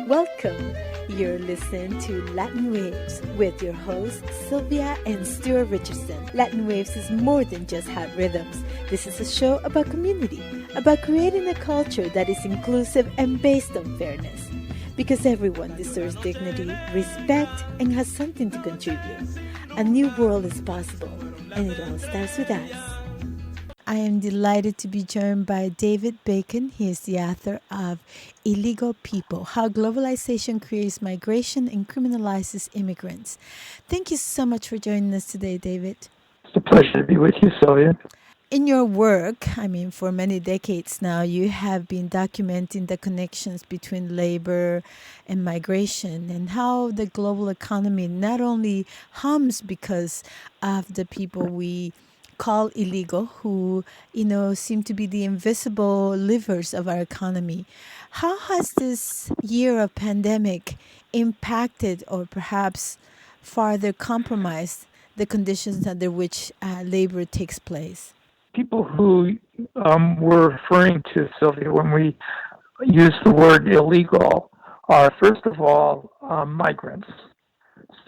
Welcome. You're listening to Latin Waves with your hosts, Sylvia and Sylvia Richardson. Latin Waves is more than just hot rhythms. This is a show about community, about creating a culture that is inclusive and based on fairness. Because everyone deserves dignity, respect, and has something to contribute. A new world is possible, and it all starts with us. I am delighted to be joined by David Bacon. He is the author of Illegal People, How Globalization Creates Migration and Criminalizes Immigrants. Thank you so much for joining us today, David. It's a pleasure to be with you, Sylvia. In your work, for many decades now, you have been documenting the connections between labor and migration and how the global economy not only hums because of the people we call illegal, who, seem to be the invisible livers of our economy. How has this year of pandemic impacted or perhaps further compromised the conditions under which labor takes place? People who we're referring to, Sylvia, when we use the word illegal are, first of all, migrants.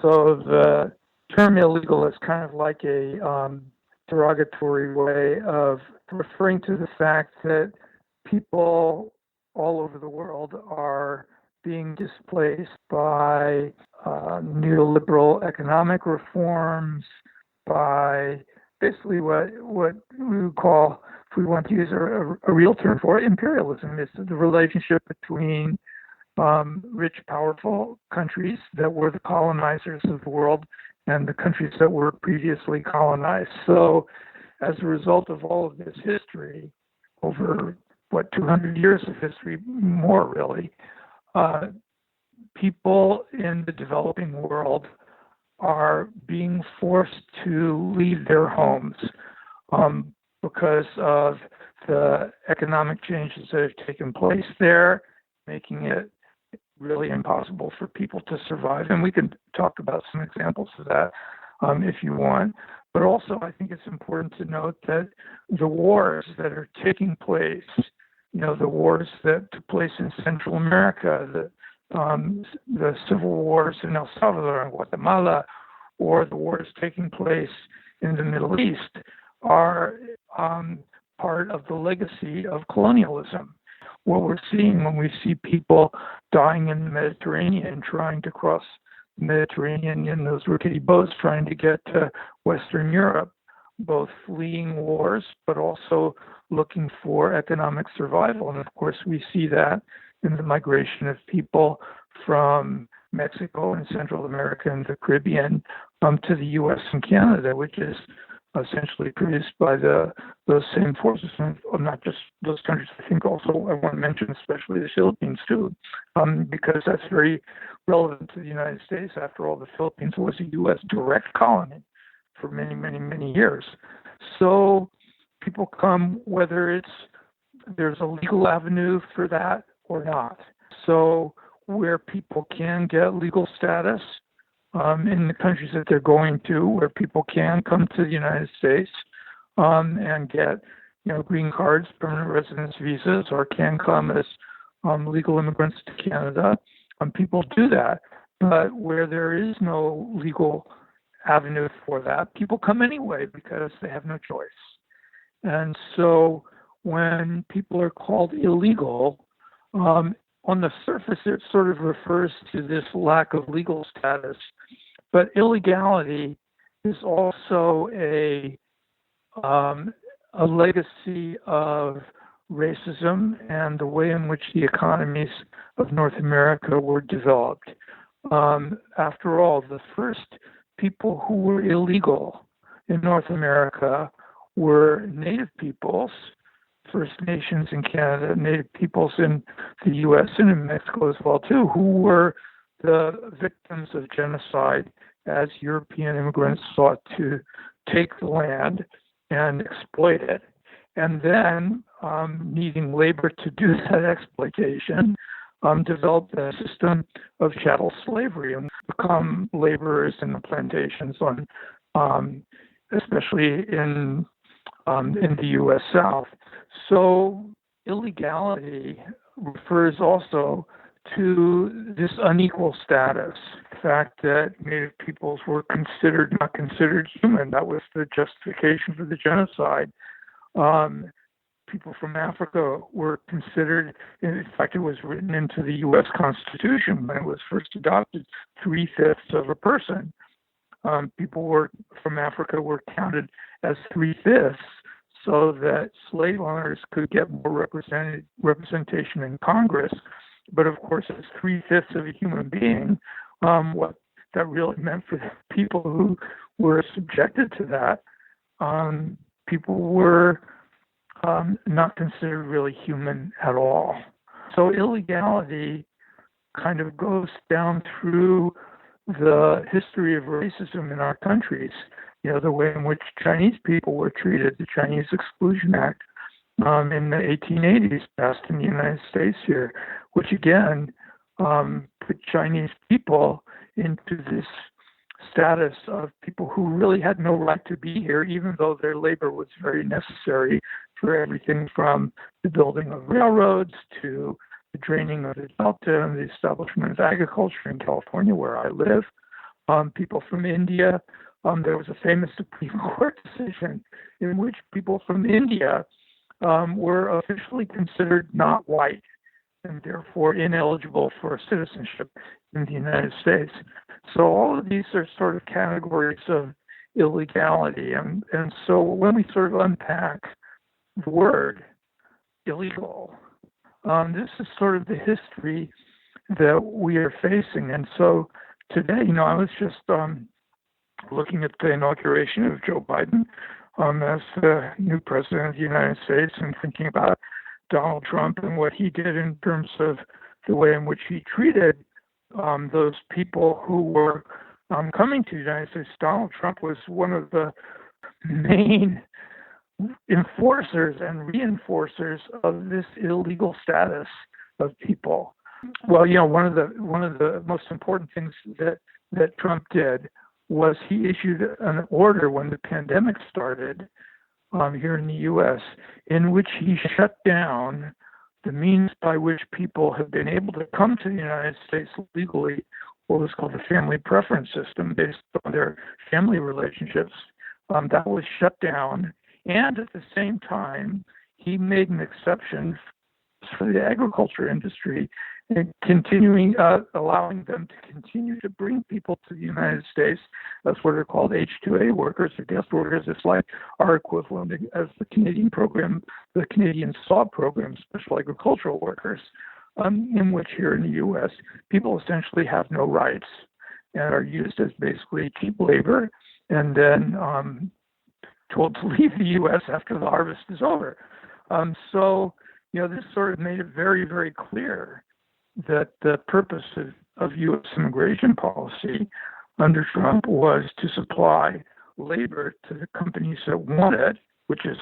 So the term illegal is kind of like a derogatory way of referring to the fact that people all over the world are being displaced by neoliberal economic reforms, by basically what we would call, if we want to use a real term for it, imperialism. It's the relationship between rich, powerful countries that were the colonizers of the world and the countries that were previously colonized. So as a result of all of this history, over 200 years of history, more really, people in the developing world are being forced to leave their homes because of the economic changes that have taken place there, making it really impossible for people to survive. And we can talk about some examples of that if you want. But also, I think it's important to note that the wars that are taking place, the wars that took place in Central America, the civil wars in El Salvador and Guatemala, or the wars taking place in the Middle East are part of the legacy of colonialism. What we're seeing when we see people dying in the Mediterranean, trying to cross the Mediterranean in those rickety boats, trying to get to Western Europe, both fleeing wars, but also looking for economic survival. And of course, we see that in the migration of people from Mexico and Central America and the Caribbean to the U.S. and Canada, which is essentially produced by those same forces, and not just those countries. I think also I want to mention especially the Philippines too, because that's very relevant to the United States. After all, the Philippines was a U.S. direct colony for many, many, many years. So people come whether there's a legal avenue for that or not. So where people can get legal status in the countries that they're going to, where people can come to the United States and get, green cards, permanent residence visas, or can come as legal immigrants to Canada, people do that. But where there is no legal avenue for that, people come anyway because they have no choice. And so when people are called illegal, on the surface, it sort of refers to this lack of legal status, but illegality is also a legacy of racism and the way in which the economies of North America were developed. After all, the first people who were illegal in North America were Native peoples, First Nations in Canada, Native peoples in the U.S. and in Mexico as well, too, who were the victims of genocide as European immigrants sought to take the land and exploit it. And then, needing labor to do that exploitation, developed a system of chattel slavery and become laborers in the plantations especially in the U.S. South. So illegality refers also to this unequal status. The fact that Native peoples were not considered human. That was the justification for the genocide. People from Africa were considered, in fact, it was written into the U.S. Constitution when it was first adopted, 3/5 of a person. People from Africa were counted as 3/5 so that slave owners could get more representation in Congress. But of course, as 3/5 of a human being, what that really meant for the people who were subjected to that, people were not considered really human at all. So illegality kind of goes down through the history of racism in our countries. The way in which Chinese people were treated, the Chinese Exclusion Act in the 1880s passed in the United States here, which again put Chinese people into this status of people who really had no right to be here, even though their labor was very necessary for everything from the building of railroads to the draining of the Delta and the establishment of agriculture in California, where I live. People from India, there was a famous Supreme Court decision in which people from India were officially considered not white and therefore ineligible for citizenship in the United States. So all of these are sort of categories of illegality. And so when we sort of unpack the word illegal, this is sort of the history that we are facing. And so today, I was just looking at the inauguration of Joe Biden as the new president of the United States and thinking about Donald Trump and what he did in terms of the way in which he treated those people who were coming to the United States. Donald Trump was one of the main enforcers and reinforcers of this illegal status of people. Well, one of the most important things that Trump did was he issued an order when the pandemic started here in the U.S., in which he shut down the means by which people have been able to come to the United States legally, what was called the family preference system, based on their family relationships. That was shut down. And at the same time, he made an exception for the agriculture industry and allowing them to continue to bring people to the United States. That's what are called H-2A workers or guest workers. It's like our equivalent as the Canadian program, the Canadian SAW program, special agricultural workers, in which here in the U.S., people essentially have no rights and are used as basically cheap labor and then told to leave the U.S. after the harvest is over. So, this sort of made it very, very clear that the purpose of U.S. immigration policy under Trump was to supply labor to the companies that want it, which is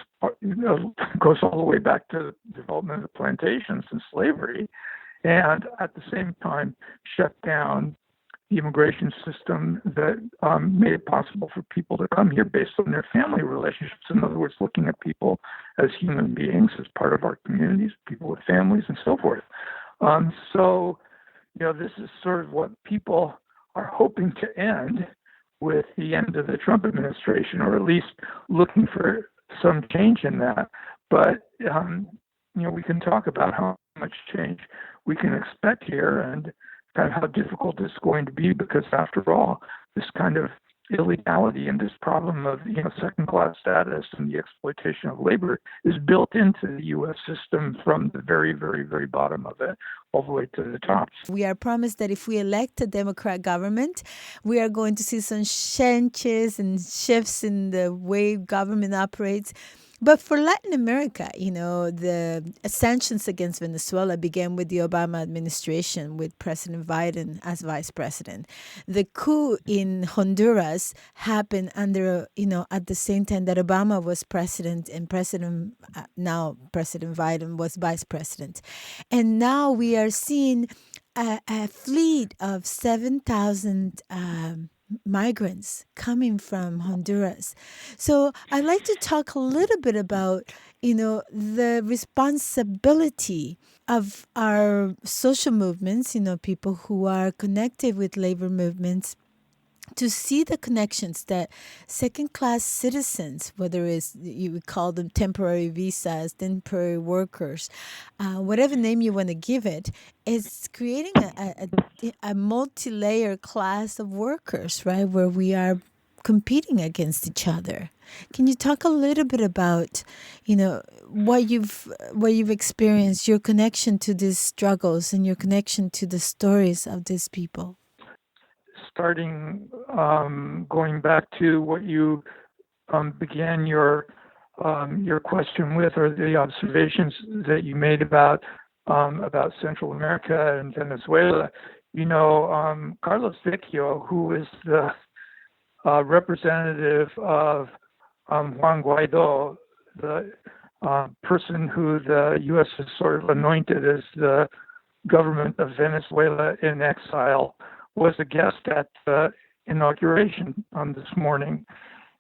goes all the way back to the development of plantations and slavery, and at the same time shut down the immigration system that made it possible for people to come here based on their family relationships. In other words, looking at people as human beings, as part of our communities, people with families and so forth. So, this is sort of what people are hoping to end with the end of the Trump administration, or at least looking for some change in that. But, we can talk about how much change we can expect here and kind of how difficult it's going to be, because after all, this kind of illegality and this problem of second-class status and the exploitation of labor is built into the U.S. system from the very, very, very bottom of it all the way to the top. We are promised that if we elect a Democrat government, we are going to see some changes and shifts in the way government operates. But for Latin America, the sanctions against Venezuela began with the Obama administration, with President Biden as vice president. The coup in Honduras happened under, at the same time that Obama was president and now President Biden was vice president. And now we are seeing a fleet of 7,000 migrants coming from Honduras. So I'd like to talk a little bit about, the responsibility of our social movements, people who are connected with labor movements, to see the connections that second-class citizens, whether it's you would call them temporary visas, temporary workers, whatever name you want to give it, is creating a multi-layer class of workers, right, where we are competing against each other. Can you talk a little bit about, what you've experienced, your connection to these struggles and your connection to the stories of these people? Starting going back to what you began your question with, or the observations that you made about Central America and Venezuela. Carlos Vecchio, who is the representative of Juan Guaido, the person who the U.S. has sort of anointed as the government of Venezuela in exile, was a guest at the inauguration this morning.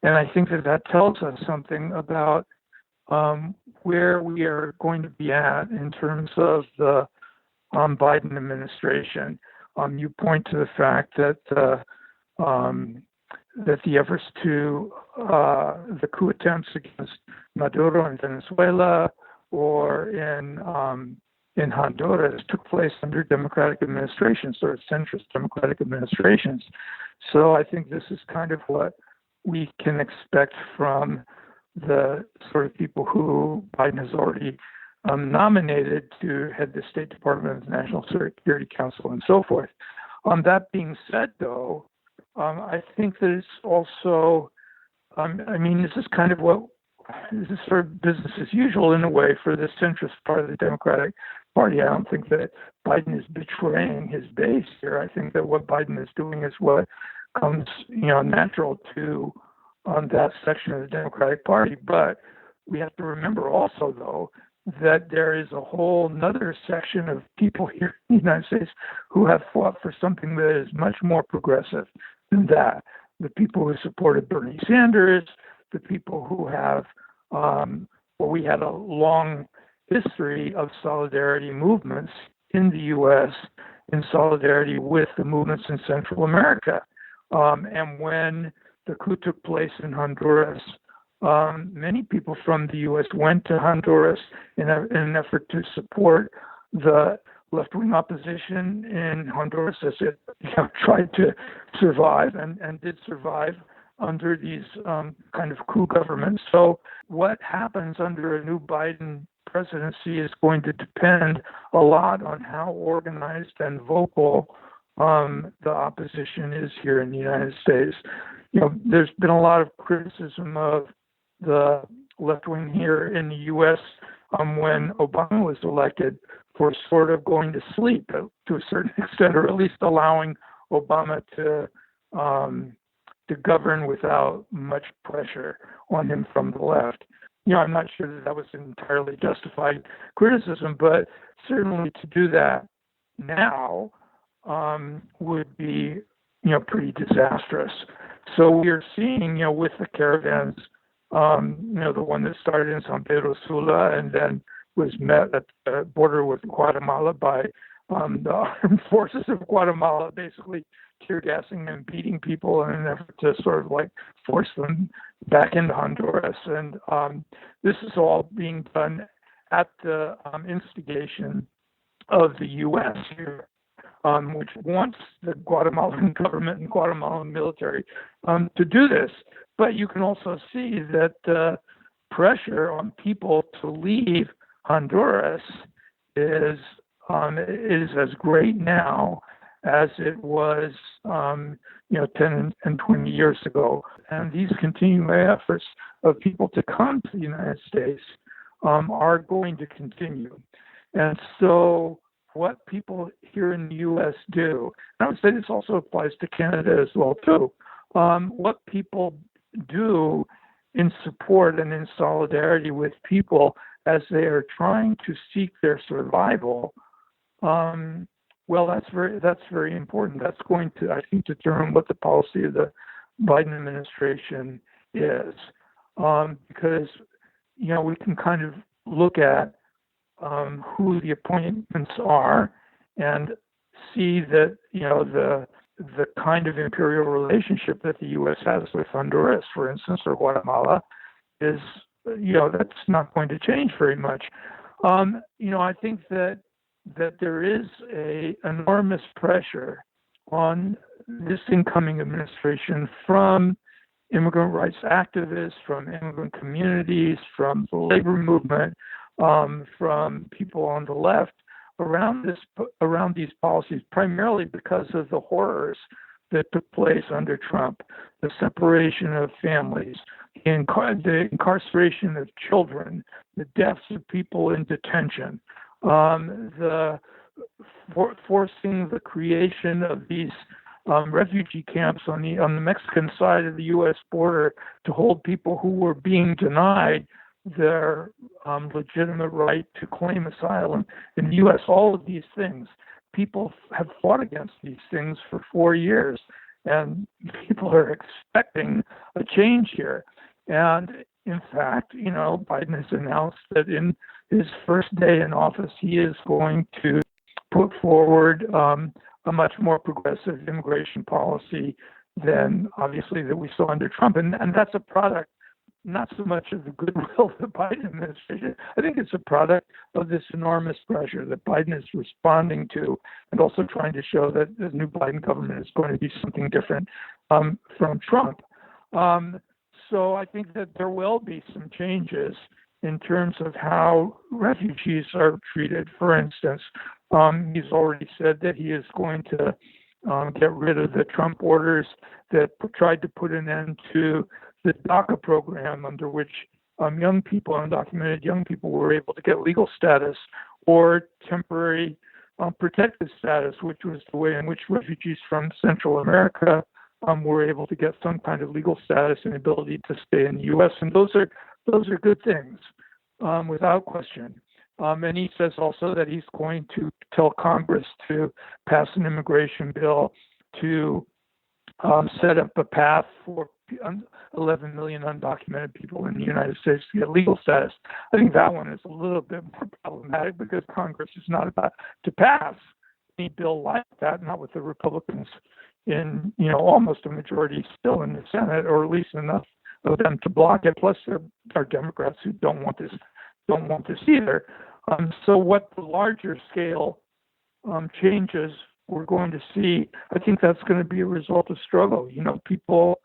And I think that tells us something about where we are going to be at in terms of the Biden administration. You point to the fact that the efforts to the coup attempts against Maduro in Venezuela or in Honduras took place under Democratic administrations, sort of centrist Democratic administrations. So I think this is kind of what we can expect from the sort of people who Biden has already nominated to head the State Department, the National Security Council, and so forth. That being said, though, I think that it's also, this is kind of this is sort of business as usual in a way for the centrist part of the Democratic Party. I don't think that Biden is betraying his base here. I think that what Biden is doing is what comes, natural to that section of the Democratic Party. But we have to remember also, though, that there is a whole other section of people here in the United States who have fought for something that is much more progressive than that. The people who supported Bernie Sanders, the people who have, we had a long history of solidarity movements in the U.S. in solidarity with the movements in Central America. And when the coup took place in Honduras, many people from the U.S. went to Honduras in an effort to support the left-wing opposition in Honduras as it tried to survive and did survive under these kind of coup governments. So what happens under a new Biden presidency is going to depend a lot on how organized and vocal the opposition is here in the United States. There's been a lot of criticism of the left wing here in the U.S. When Obama was elected for sort of going to sleep to a certain extent, or at least allowing Obama to govern without much pressure on him from the left. I'm not sure that was entirely justified criticism, but certainly to do that now would be, pretty disastrous. So we are seeing, with the caravans, the one that started in San Pedro Sula and then was met at the border with Guatemala by the armed forces of Guatemala, basically tear gassing and beating people in an effort to sort of force them back into Honduras. And this is all being done at the instigation of the U.S. here, which wants the Guatemalan government and Guatemalan military to do this. But you can also see that the pressure on people to leave Honduras is as great now as it was, 10 and 20 years ago. And these continuing efforts of people to come to the United States are going to continue. And so what people here in the U.S. do, and I would say this also applies to Canada as well, too, what people do in support and in solidarity with people as they are trying to seek their survival, Well, that's very important. That's going to, I think, determine what the policy of the Biden administration is, because we can kind of look at who the appointments are and see that the kind of imperial relationship that the U.S. has with Honduras, for instance, or Guatemala, is that's not going to change very much. I think that there is a enormous pressure on this incoming administration from immigrant rights activists, from immigrant communities, from the labor movement, from people on the left around these policies, primarily because of the horrors that took place under Trump, the separation of families, the incarceration of children, the deaths of people in detention, the forcing the creation of these refugee camps on the Mexican side of the U.S. border to hold people who were being denied their legitimate right to claim asylum in the U.S. All of these things, people have fought against these things for 4 years, and people are expecting a change here. And in fact, Biden has announced that in his first day in office, he is going to put forward a much more progressive immigration policy than obviously that we saw under Trump. And that's a product not so much of the goodwill of the Biden administration. I think it's a product of this enormous pressure that Biden is responding to, and also trying to show that the new Biden government is going to be something different from Trump. So I think that there will be some changes in terms of how refugees are treated. For instance, he's already said that he is going to get rid of the Trump orders that tried to put an end to the DACA program, under which undocumented young people were able to get legal status or temporary protected status, which was the way in which refugees from Central America were able to get some kind of legal status and ability to stay in the U.S. And those are good things, without question. And he says also that he's going to tell Congress to pass an immigration bill to set up a path for 11 million undocumented people in the United States to get legal status. I think that one is a little bit more problematic because Congress is not about to pass any bill like that, not with the Republicans in almost a majority still in the Senate, or at least enough of them to block it. Plus, there are Democrats who don't want this either. So what the larger scale changes we're going to see, I think that's going to be a result of struggle. People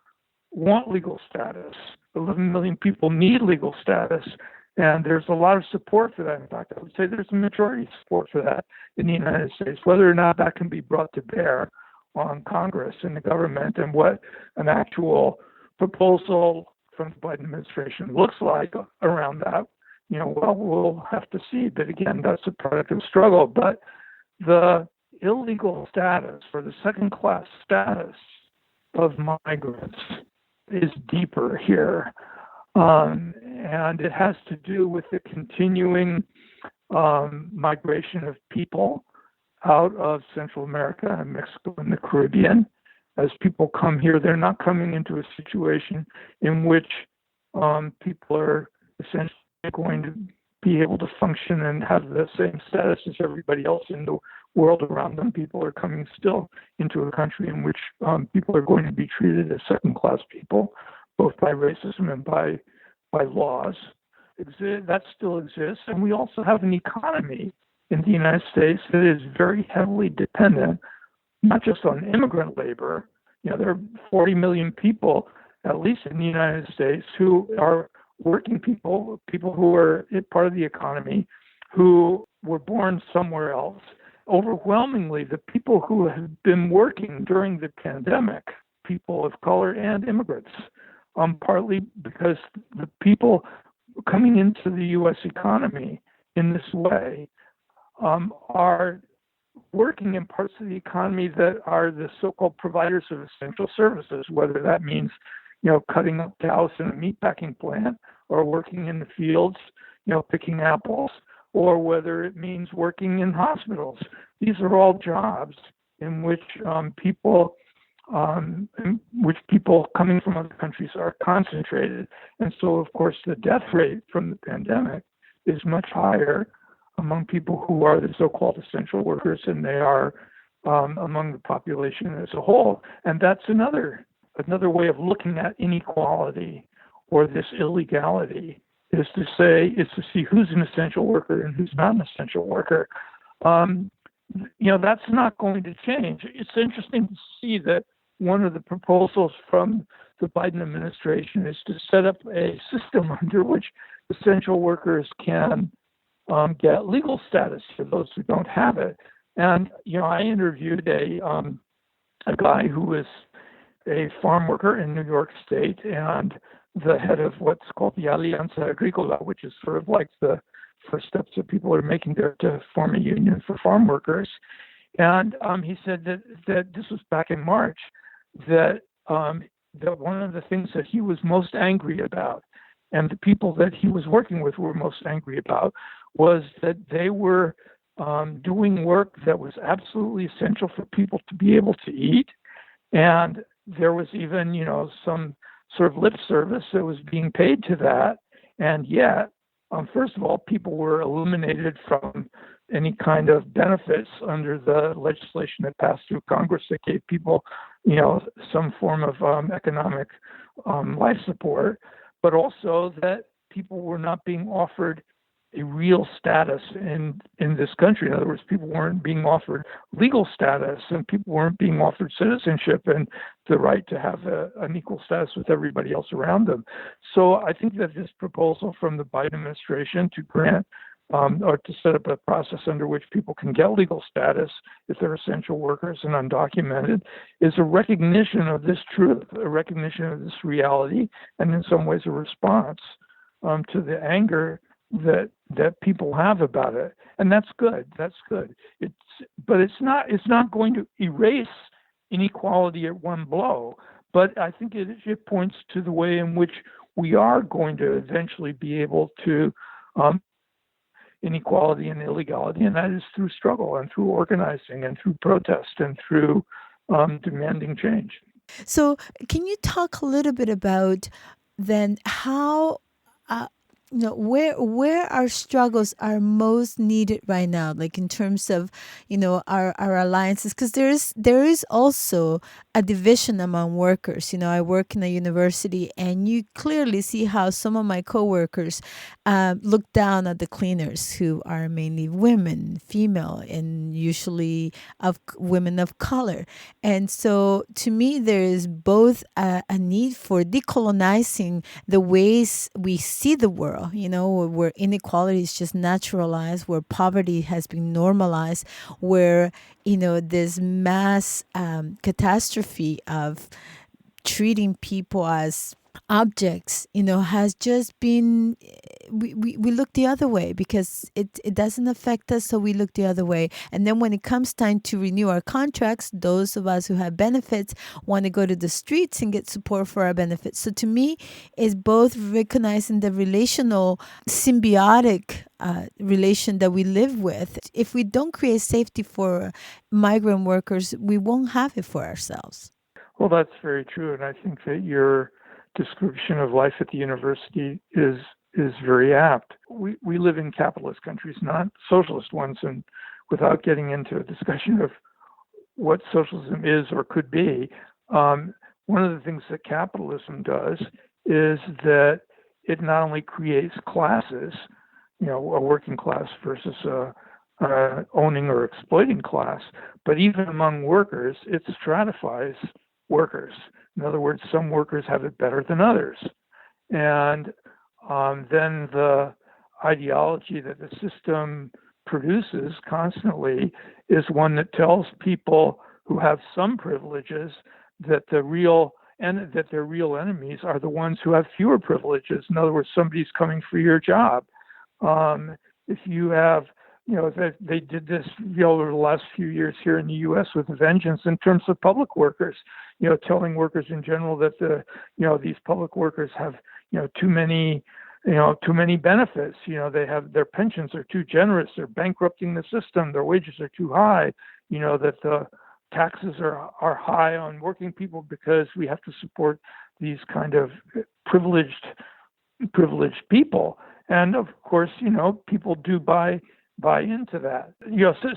want legal status. 11 million people need legal status, and there's a lot of support for that. In fact, I would say there's a majority support for that in the United States. Whether or not that can be brought to bear on Congress and the government, and what an actual proposal from the Biden administration looks like around that, we'll have to see. But again, that's a product of struggle. But the illegal status, or the second-class status of migrants, is deeper here. And it has to do with the continuing migration of people out of Central America and Mexico and the Caribbean. As people come here, they're not coming into a situation in which people are essentially going to be able to function and have the same status as everybody else in the world around them. People are coming still into a country in which people are going to be treated as second-class people, both by racism and by laws. That still exists. And we also have an economy in the United States that is very heavily dependent, not just on immigrant labor. There are 40 million people, at least in the United States, who are working people who are part of the economy, who were born somewhere else. Overwhelmingly, the people who have been working during the pandemic, people of color and immigrants, partly because the people coming into the U.S. economy in this way are working in parts of the economy that are the so-called providers of essential services, whether that means cutting up cows in a meatpacking plant, or working in the fields, picking apples, or whether it means working in hospitals. These are all jobs in which people coming from other countries are concentrated. And so, of course, the death rate from the pandemic is much higher among people who are the so-called essential workers than they are among the population as a whole. And that's another way of looking at inequality or this illegality is to see who's an essential worker and who's not an essential worker. That's not going to change. It's interesting to see that one of the proposals from the Biden administration is to set up a system under which essential workers can get legal status for those who don't have it. And, I interviewed a guy who was a farm worker in New York State and the head of what's called the Alianza Agrícola, which is sort of like the first steps that people are making there to form a union for farm workers. And he said that this was back in March, that one of the things that he was most angry about, and the people that he was working with were most angry about, was that they were doing work that was absolutely essential for people to be able to eat. And there was even, some sort of lip service that was being paid to that. And yet, first of all, people were eliminated from any kind of benefits under the legislation that passed through Congress that gave people, some form of economic life support, but also that people were not being offered a real status in this country. In other words, people weren't being offered legal status, and people weren't being offered citizenship and the right to have an equal status with everybody else around them. So I think that this proposal from the Biden administration to grant or to set up a process under which people can get legal status if they're essential workers and undocumented is a recognition of this truth, a recognition of this reality, and in some ways a response to the anger that people have about it. And that's good. That's good. But it's not going to erase inequality at one blow. But I think it points to the way in which we are going to eventually be able to inequality and illegality, and that is through struggle and through organizing and through protest and through demanding change. So can you talk a little bit about then how where our struggles are most needed right now, like in terms of our alliances, because there is also a division among workers. I work in a university, and you clearly see how some of my coworkers look down at the cleaners, who are mainly women, female, and usually of women of color. And so to me, there is both a need for decolonizing the ways we see the world, where inequality is just naturalized, where poverty has been normalized, where, this mass catastrophe of treating people as objects, has just been, we look the other way because it doesn't affect us, so we look the other way. And then when it comes time to renew our contracts, those of us who have benefits want to go to the streets and get support for our benefits. So to me, it's both recognizing the relational, symbiotic relation that we live with. If we don't create safety for migrant workers, we won't have it for ourselves. Well, that's very true. And I think that your description of life at the university is very apt. We live in capitalist countries, not socialist ones, and without getting into a discussion of what socialism is or could be, one of the things that capitalism does is that it not only creates classes, a working class versus a owning or exploiting class, but even among workers, it stratifies workers. In other words, some workers have it better than others. And then the ideology that the system produces constantly is one that tells people who have some privileges that their real enemies are the ones who have fewer privileges. In other words, somebody's coming for your job. If you have, they did this over the last few years here in the U.S. with vengeance in terms of public workers, telling workers in general that these public workers have, too many too many benefits. They have their pensions are too generous. They're bankrupting the system. Their wages are too high. That the taxes are high on working people because we have to support these kind of privileged people. And of course, people do buy into that.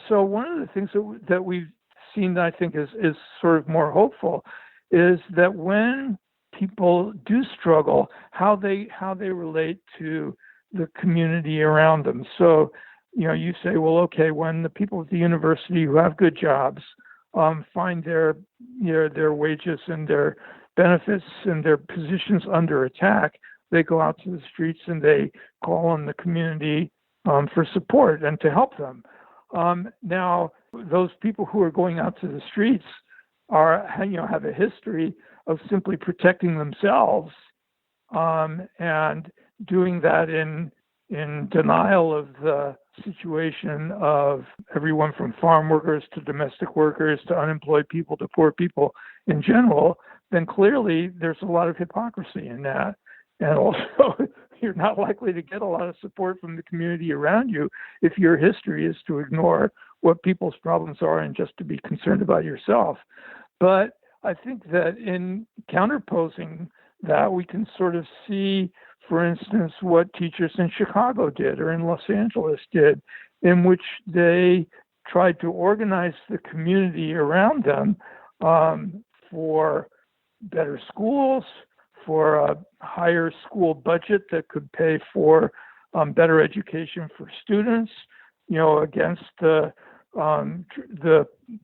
So one of the things that we've seen that I think is sort of more hopeful is that when people do struggle, how they relate to the community around them. So, you say, well, okay, when the people at the university who have good jobs find their wages and their benefits and their positions under attack, they go out to the streets and they call on the community for support and to help them. Now, those people who are going out to the streets have a history of simply protecting themselves and doing that in denial of the situation of everyone from farm workers to domestic workers to unemployed people to poor people in general, then clearly there's a lot of hypocrisy in that. And also, you're not likely to get a lot of support from the community around you if your history is to ignore what people's problems are and just to be concerned about yourself. But I think that in counterposing that, we can sort of see, for instance, what teachers in Chicago did or in Los Angeles did, in which they tried to organize the community around them for better schools, for a higher school budget that could pay for better education for students, against the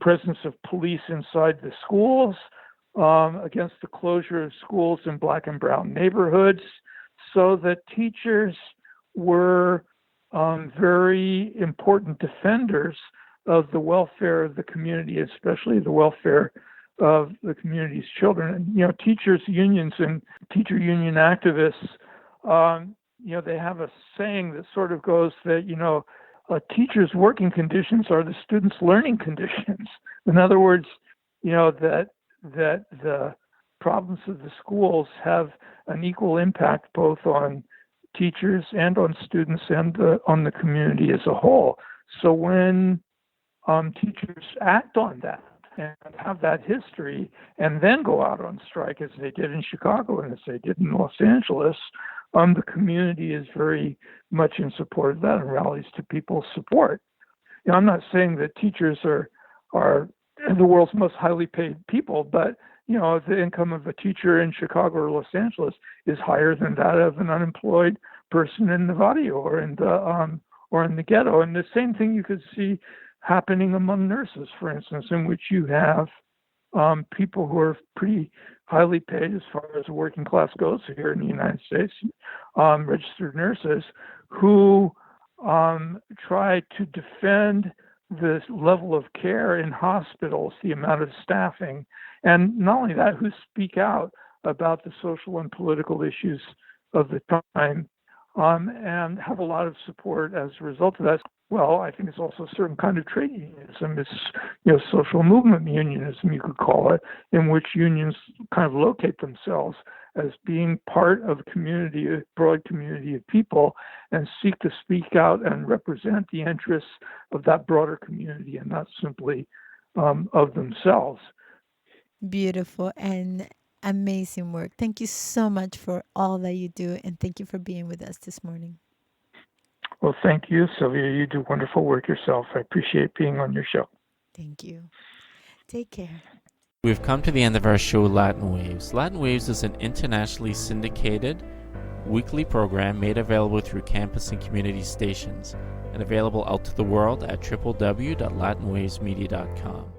presence of police inside the schools, against the closure of schools in Black and brown neighborhoods, so that teachers were very important defenders of the welfare of the community, especially the welfare of the community's children. And, teachers' unions and teacher union activists, they have a saying that sort of goes that, a teacher's working conditions are the student's learning conditions. In other words, that the problems of the schools have an equal impact both on teachers and on students and on the community as a whole. So when teachers act on that and have that history and then go out on strike, as they did in Chicago and as they did in Los Angeles, the community is very much in support of that and rallies to people's support. I'm not saying that teachers are the world's most highly paid people, but the income of a teacher in Chicago or Los Angeles is higher than that of an unemployed person in Nevada or in the ghetto. And the same thing you could see happening among nurses, for instance, in which you have people who are pretty highly paid as far as the working class goes here in the United States, registered nurses who try to defend the level of care in hospitals, the amount of staffing, and not only that, who speak out about the social and political issues of the time, and have a lot of support as a result of that. Well, I think it's also a certain kind of trade unionism. It's, social movement unionism, you could call it, in which unions kind of locate themselves as being part of a community, a broad community of people, and seek to speak out and represent the interests of that broader community and not simply of themselves. Beautiful and amazing work. Thank you so much for all that you do, and thank you for being with us this morning. Well, thank you, Sylvia. You do wonderful work yourself. I appreciate being on your show. Thank you. Take care. We've come to the end of our show, Latin Waves. Latin Waves is an internationally syndicated weekly program made available through campus and community stations and available out to the world at www.latinwavesmedia.com.